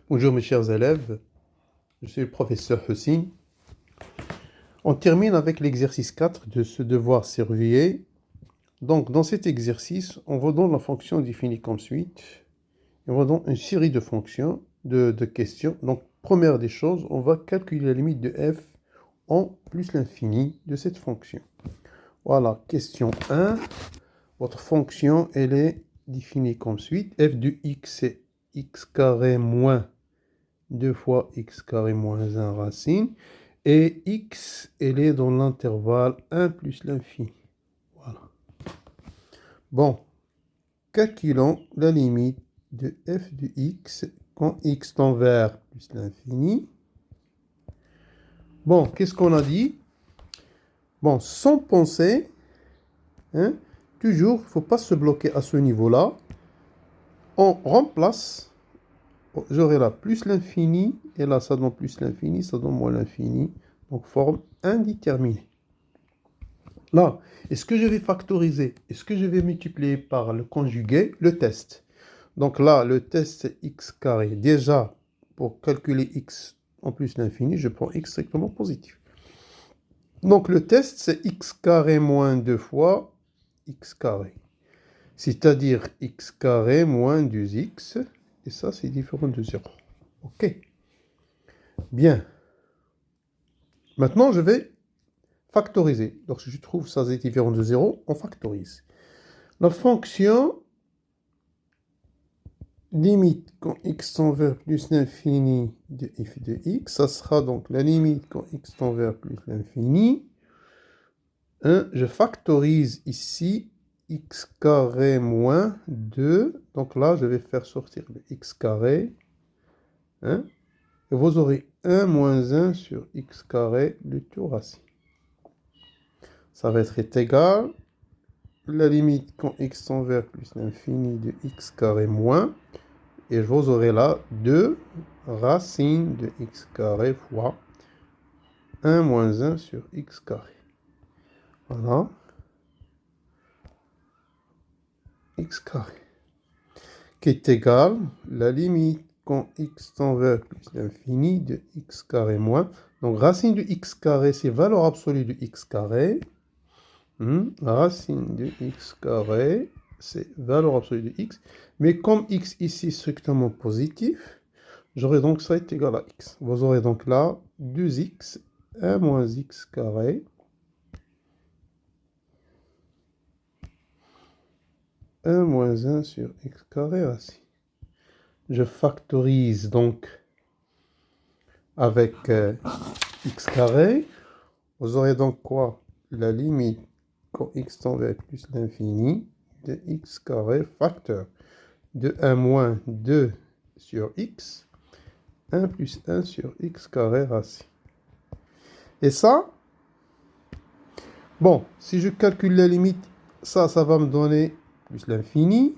Bonjour mes chers élèves, je suis le professeur Hussein. On termine avec l'exercice 4 de ce devoir surveillé. Donc dans cet exercice, on va dans la fonction définie comme suite. Et on va dans une série de fonctions, de questions. Donc première des choses, on va calculer la limite de f en plus l'infini de cette fonction. Voilà, question 1. Votre fonction, elle est définie comme suite. F de x, c'est x carré moins 2 fois x carré moins 1 racine. Et x, elle est dans l'intervalle 1 plus l'infini. Voilà. Bon, calculons la limite de f de x quand x tend vers plus l'infini. Bon, qu'est-ce qu'on a dit? Bon, sans penser, hein, toujours, il ne faut pas se bloquer à ce niveau-là. On remplace. J'aurai là plus l'infini, et là ça donne plus l'infini, ça donne moins l'infini, donc forme indéterminée. Là, est-ce que je vais factoriser? Est-ce que je vais multiplier par le conjugué? Le test. Donc là, le test c'est x carré. Déjà, pour calculer x en plus l'infini, je prends x strictement positif. Donc le test c'est x carré moins 2 fois x carré. C'est-à-dire x carré moins 2x, et ça c'est différent de 0. Ok. Bien. Maintenant, je vais factoriser. Lorsque je trouve ça c'est différent de 0, on factorise. La fonction limite quand x tend vers plus l'infini de f de x, ça sera donc la limite quand x tend vers plus l'infini. Je factorise ici x carré moins 2. Donc là, je vais faire sortir le x carré. Et vous aurez 1 moins 1 sur x carré, le tout racine. Ça va être égal. La limite quand x tend vers plus l'infini de x carré moins. Et vous aurez là 2 racine de x carré fois 1 moins 1 sur x carré. Voilà. X carré. Qui est égal la limite quand x tend vers plus l'infini de x carré moins. Donc racine de x carré, c'est valeur absolue de x carré. Racine de x carré, c'est valeur absolue de x. Mais comme x ici est strictement positif, j'aurai donc ça est égal à x. Vous aurez donc là 2x, 1 moins x carré. 1 moins 1 sur x carré racine. Je factorise donc avec x carré. Vous aurez donc quoi? La limite quand x tend vers plus l'infini de x carré facteur de 1 moins 2 sur x, 1 plus 1 sur x carré racine. Et ça, bon, si je calcule la limite, ça va me donner plus l'infini.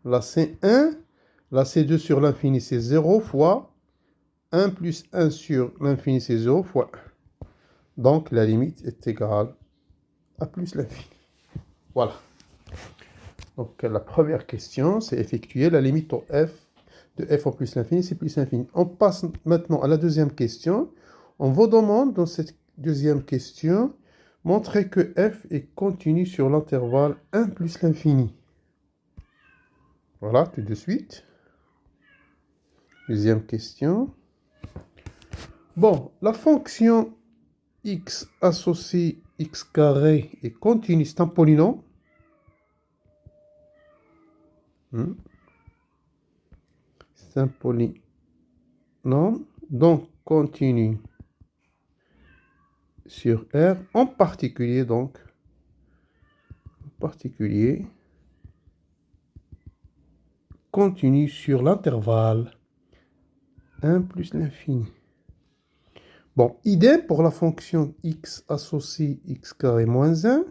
Là, c'est 1. Là, c'est 2 sur l'infini, c'est 0 fois 1 plus 1 sur l'infini, c'est 0 fois 1. Donc, la limite est égale à plus l'infini. Voilà. Donc, la première question, c'est effectuer la limite en f de f en plus l'infini, c'est plus l'infini. On passe maintenant à la deuxième question. On vous demande dans cette deuxième question, montrer que f est continu sur l'intervalle 1 plus l'infini. Voilà, tout de suite. Deuxième question. Bon, la fonction x associé x carré est continue, c'est un polynôme. C'est un polynôme, donc continue sur R, en particulier continue sur l'intervalle 1 plus l'infini. Bon, idem pour la fonction x associé x carré moins 1.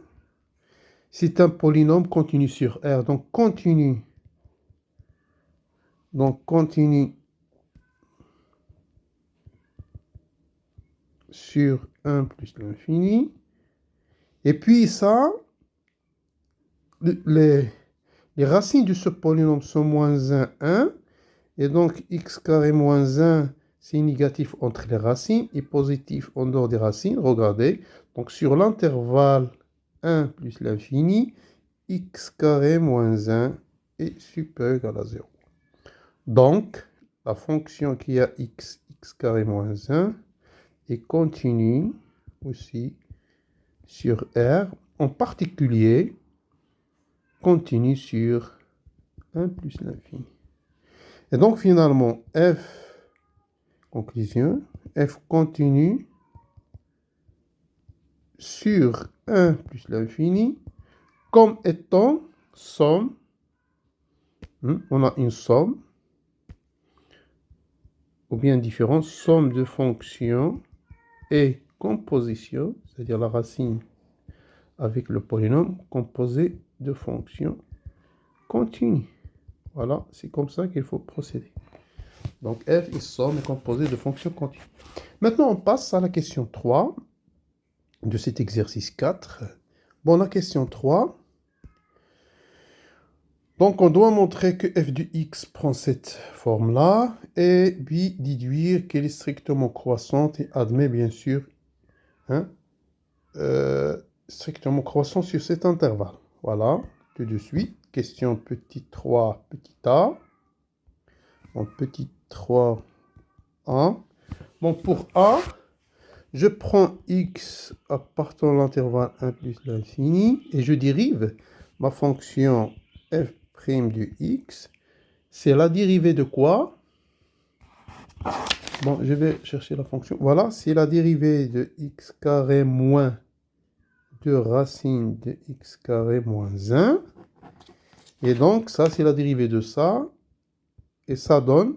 C'est un polynôme continu sur R, donc continue sur 1 plus l'infini. Et puis ça, les racines de ce polynôme sont moins 1, 1. Et donc, x carré moins 1, c'est négatif entre les racines et positif en dehors des racines. Regardez. Donc, sur l'intervalle 1 plus l'infini, x carré moins 1 est supérieur égal à 0. Donc, la fonction qui a x carré moins 1 est continue aussi sur R, en particulier continue sur 1 plus l'infini. Et donc, finalement, conclusion, f continue sur 1 plus l'infini comme étant somme. On a une somme, ou bien différence, somme de fonctions et composition, c'est-à-dire la racine avec le polynôme composé de fonctions continues. Voilà, c'est comme ça qu'il faut procéder. Donc f est somme composée de fonctions continues. Maintenant, on passe à la question 3 de cet exercice 4. Bon, la question 3. Donc, on doit montrer que f de x prend cette forme-là et puis déduire qu'elle est strictement croissante et admet bien sûr strictement croissante sur cet intervalle. Voilà, tout de suite. Question petit 3, petit a. Donc, petit 3, a. Bon, pour a, je prends x à partir de l'intervalle 1 plus l'infini et je dérive ma fonction f' de x. C'est la dérivée de quoi? Bon, je vais chercher la fonction. Voilà, c'est la dérivée de x carré moins 2 racine de x carré moins 1. Et donc, ça, c'est la dérivée de ça. Et ça donne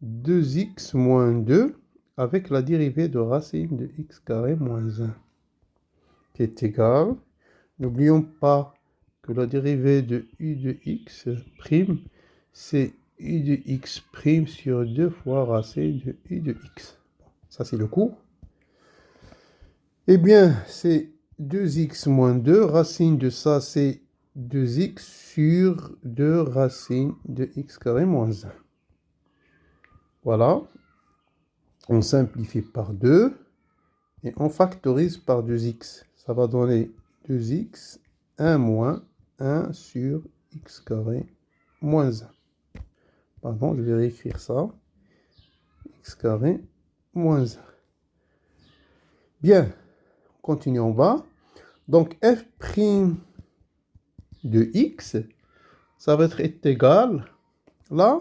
2x moins 2 avec la dérivée de racine de x carré moins 1. Qui est égal. N'oublions pas que la dérivée de u de x prime, c'est u de x prime sur 2 fois racine de u de x. Ça, c'est le cours. Eh bien, c'est 2x moins 2. Racine de ça, c'est 2x sur 2 racine de x carré moins 1. Voilà. On simplifie par 2 et on factorise par 2x. Ça va donner 2x, 1 moins 1 sur x carré moins 1. Pardon, je vais réécrire ça. X carré moins 1. Bien, on continue en bas. Donc, f' de x, ça va être égal. Là,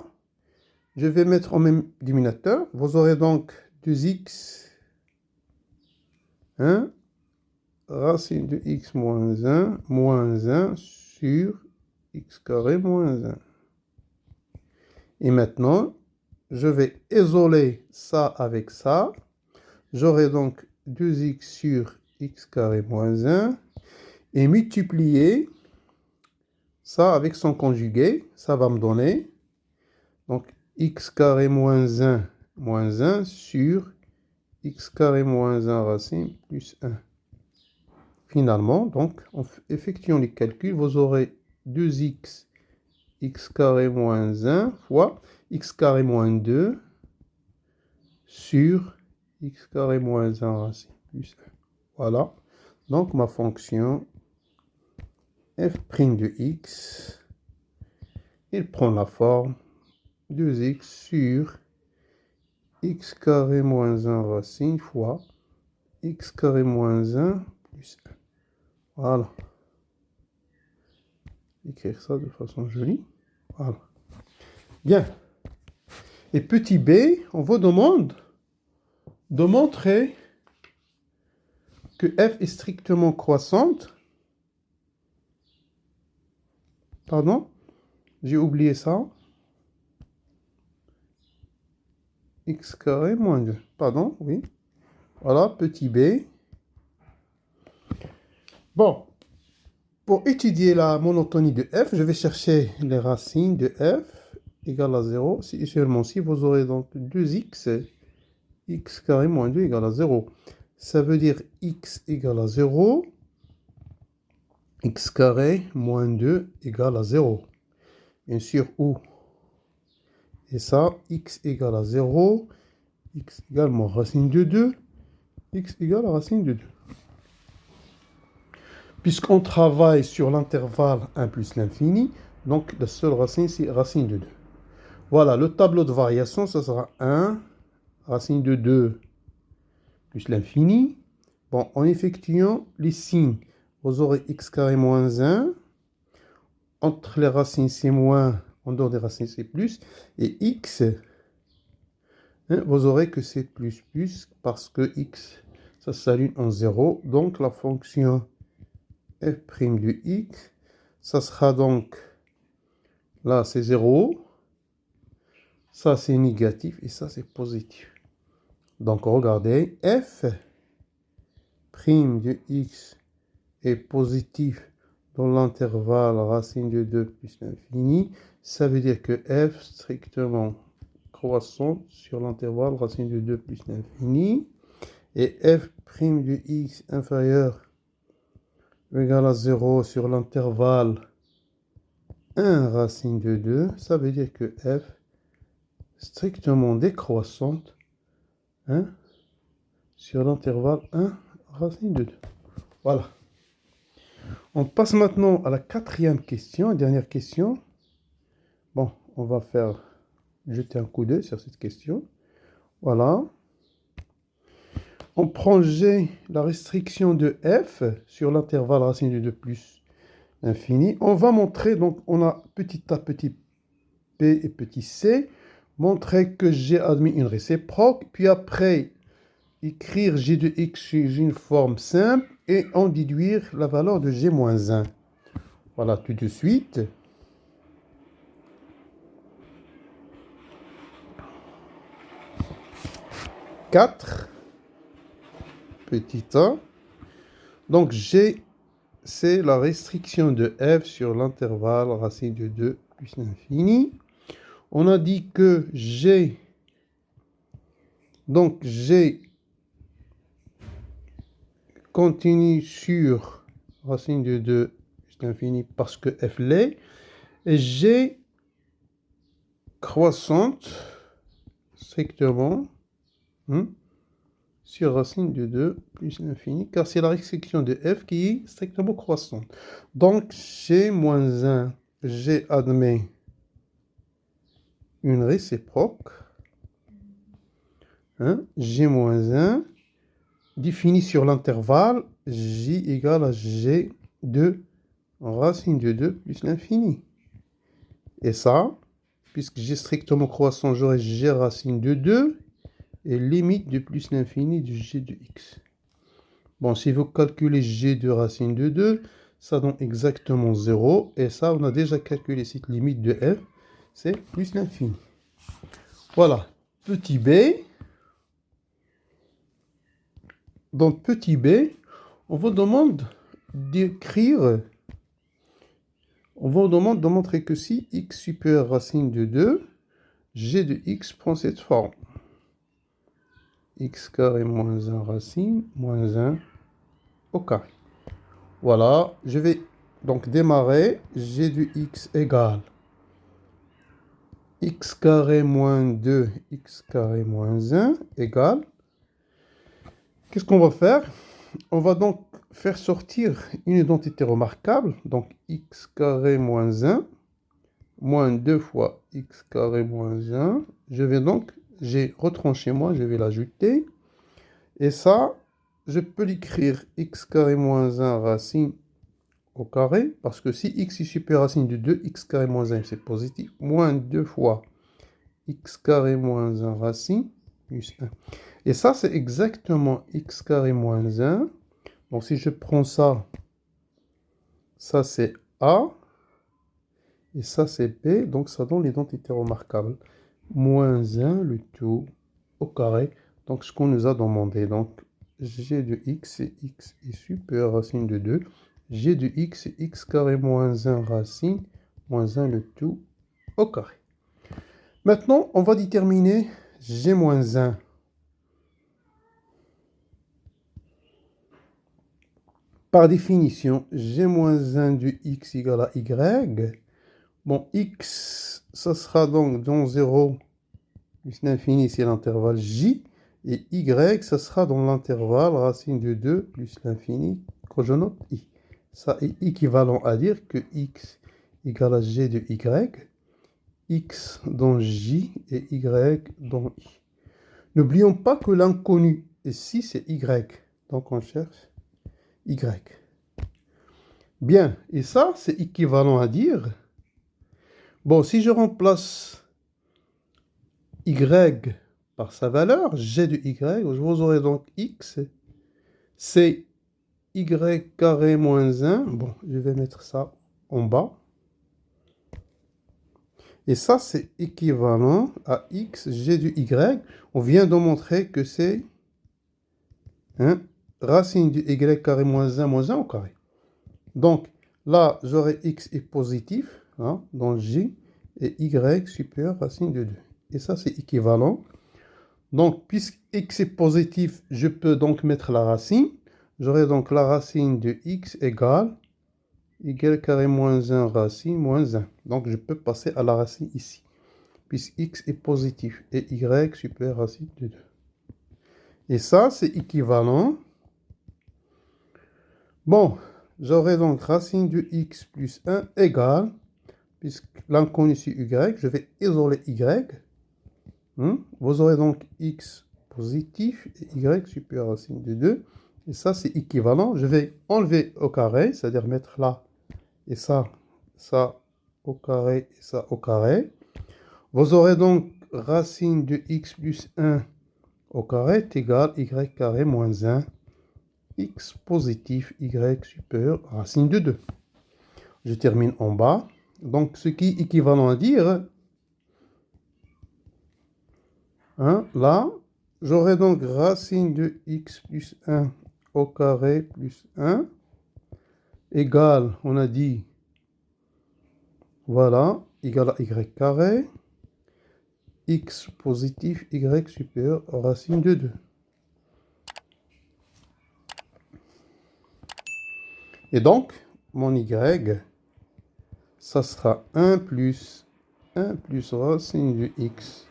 je vais mettre au même dénominateur. Vous aurez donc 2x, racine de x moins 1 sur x carré moins 1. Et maintenant, je vais isoler ça avec ça. J'aurai donc 2x sur x carré moins 1 et multiplier ça avec son conjugué. Ça va me donner donc x carré moins 1 sur x carré moins 1 racine plus 1. Finalement, donc, en effectuant les calculs, vous aurez 2x x carré moins 1 fois x carré moins 2 sur x carré moins 1 racine plus 1. Voilà. Donc, ma fonction f' de x, il prend la forme 2x sur x carré moins 1 racine fois x carré moins 1 plus 1. Voilà. Écrire ça de façon jolie. Voilà. Bien. Et petit b, on vous demande de montrer que f est strictement croissante. Pardon, j'ai oublié ça. X carré moins 2. Pardon, oui. Voilà, petit b. Bon, pour étudier la monotonie de f, je vais chercher les racines de f égale à 0. Si et seulement si vous aurez donc 2x, x carré moins 2 égale à 0. Ça veut dire x égale à 0, x carré moins 2 égale à 0. Bien sûr, où Et ça, x égale à 0, x égale moins racine de 2, x égale à racine de 2. Puisqu'on travaille sur l'intervalle 1 plus l'infini, donc la seule racine, c'est racine de 2. Voilà, le tableau de variation, ça sera 1, racine de 2 plus l'infini. Bon, en effectuant les signes, vous aurez x carré moins 1. Entre les racines, c'est moins. En dehors des racines, c'est plus. Et x, hein, vous aurez que c'est plus parce que x, ça s'aligne en 0. Donc, la fonction f' de x, ça sera donc, là, c'est 0. Ça, c'est négatif et ça, c'est positif. Donc, regardez, f' de x est positif dans l'intervalle racine de 2 plus l'infini. Ça veut dire que f strictement croissante sur l'intervalle racine de 2 plus l'infini. Et f' de x inférieur ou égal à 0 sur l'intervalle 1 racine de 2. Ça veut dire que f strictement décroissante, hein, sur l'intervalle 1 racine de 2. Voilà. On passe maintenant à la quatrième question, dernière question. Bon, on va jeter un coup d'œil sur cette question. Voilà. On prend G, la restriction de f sur l'intervalle racine de 2 plus l'infini. On va montrer, donc on a petit a, petit p et petit c, montrer que G admet une réciproque, puis après écrire G de x sous une forme simple et en déduire la valeur de G moins 1. Voilà, tout de suite. Quatre petit a. Donc G, c'est la restriction de f sur l'intervalle racine de 2 plus l'infini. On a dit que G, donc G continue sur racine de 2 plus l'infini parce que f l'est. Et G croissante strictement sur racine de 2 plus l'infini, car c'est la restriction de f qui est strictement croissante. Donc, G moins 1, G admet une réciproque. G moins 1 défini sur l'intervalle J égale à G de racine de 2 plus l'infini. Et ça, puisque G strictement croissant, j'aurai G racine de 2 et limite de plus l'infini de G de x. Bon, si vous calculez G de racine de 2, ça donne exactement 0. Et ça, on a déjà calculé cette limite de f, c'est plus l'infini. Voilà, petit b. Dans petit b, on vous demande d'écrire, on vous demande de montrer que si x supérieur racine de 2, G de x prend cette forme. X carré moins 1 racine moins 1 au carré. Voilà, je vais donc démarrer. G de x égale x carré moins 2, x carré moins 1 égale. Qu'est-ce qu'on va faire? On va donc faire sortir une identité remarquable. Donc x carré moins 1 moins 2 fois x carré moins 1. J'ai retranché moi, je vais l'ajouter. Et ça, je peux l'écrire x carré moins 1 racine au carré, parce que si x est supérieur à racine de 2, x carré moins 1, c'est positif, moins 2 fois x carré moins 1 racine plus 1. Et ça, c'est exactement x carré moins 1. Donc si je prends ça, ça c'est a, et ça c'est b, donc ça donne l'identité remarquable. Moins 1, le tout au carré, donc ce qu'on nous a demandé. Donc g de x, c'est x est supérieur à racine de 2. G de x, c'est x carré moins 1 racine, moins 1 le tout au carré. Maintenant, on va déterminer g moins 1. Par définition, g moins 1 de x égale à y, Bon, x, ça sera donc dans 0 plus l'infini, c'est l'intervalle j. Et y, ça sera dans l'intervalle racine de 2 plus l'infini, que je note i. Ça est équivalent à dire que x égale à g de y, x dans j et y dans i. N'oublions pas que l'inconnu ici, c'est y. Donc, on cherche y. Bien, et ça, c'est équivalent à dire... Bon, si je remplace y par sa valeur, g de y, vous aurez donc x, c'est y carré moins 1. Bon, je vais mettre ça en bas. Et ça, c'est équivalent à x, g de y. On vient de montrer que c'est racine de y carré moins 1 au carré. Donc, là, j'aurai x est positif, dans j, et y supérieur racine de 2. Et ça, c'est équivalent. Donc, puisque x est positif, je peux donc mettre la racine. J'aurai donc la racine de x égale y carré moins 1 racine moins 1. Donc, je peux passer à la racine ici, puisque x est positif et y supérieur racine de 2. Et ça, c'est équivalent. Bon, j'aurai donc racine de x plus 1 égale, puisque l'inconnu c'est y, je vais isoler y. Vous aurez donc x positif et y supérieur à racine de 2. Et ça, c'est équivalent. Je vais enlever au carré, c'est-à-dire mettre là et ça au carré et ça au carré. Vous aurez donc racine de x plus 1 au carré est égal à y carré moins 1. X positif, y supérieur à racine de 2. Je termine en bas. Donc, ce qui est équivalent à dire... là, j'aurai donc racine de x plus 1 au carré plus 1 égale, on a dit, voilà, égale à y carré, x positif, y supérieur à racine de 2. Et donc, mon y, ça sera 1 plus racine de x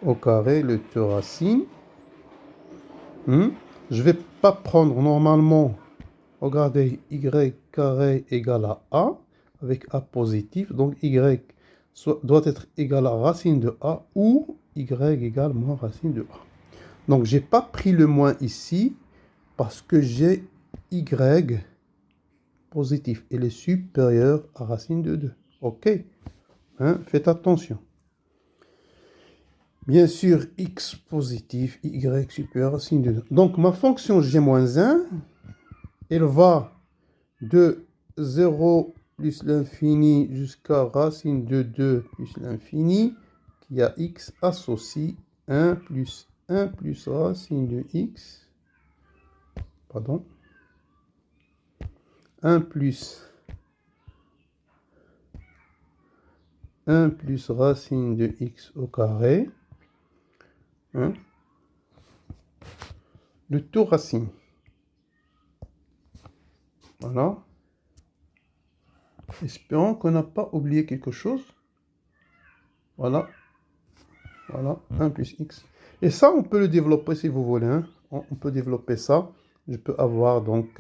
au carré, le deux racines. Je ne vais pas prendre normalement, regardez, y carré égale à a, avec a positif. Donc y doit être égal à racine de a ou y égale moins racine de a. Donc je n'ai pas pris le moins ici parce que j'ai y positif. Il est supérieur à racine de 2. OK, faites attention. Bien sûr, x positif, y supérieur à racine de 2. Donc, ma fonction g-1, elle va de 0 plus l'infini jusqu'à racine de 2 plus l'infini, qui a x associe 1 plus racine de x, pardon, 1 plus racine de x au carré, le tout racine. Voilà. Espérons qu'on n'a pas oublié quelque chose. Voilà. Voilà, 1 plus x. Et ça, on peut le développer si vous voulez. On peut développer ça. Je peux avoir donc,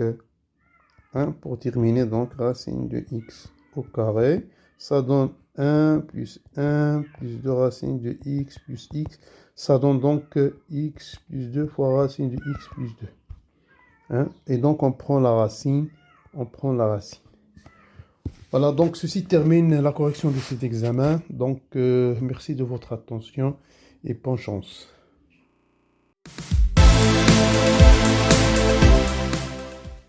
pour terminer, donc racine de x au carré. Ça donne 1 plus 2 racine de x plus x. Ça donne donc x plus 2 fois racine de x plus 2. Et donc, on prend la racine. Voilà, donc ceci termine la correction de cet examen. Donc, merci de votre attention et bonne chance.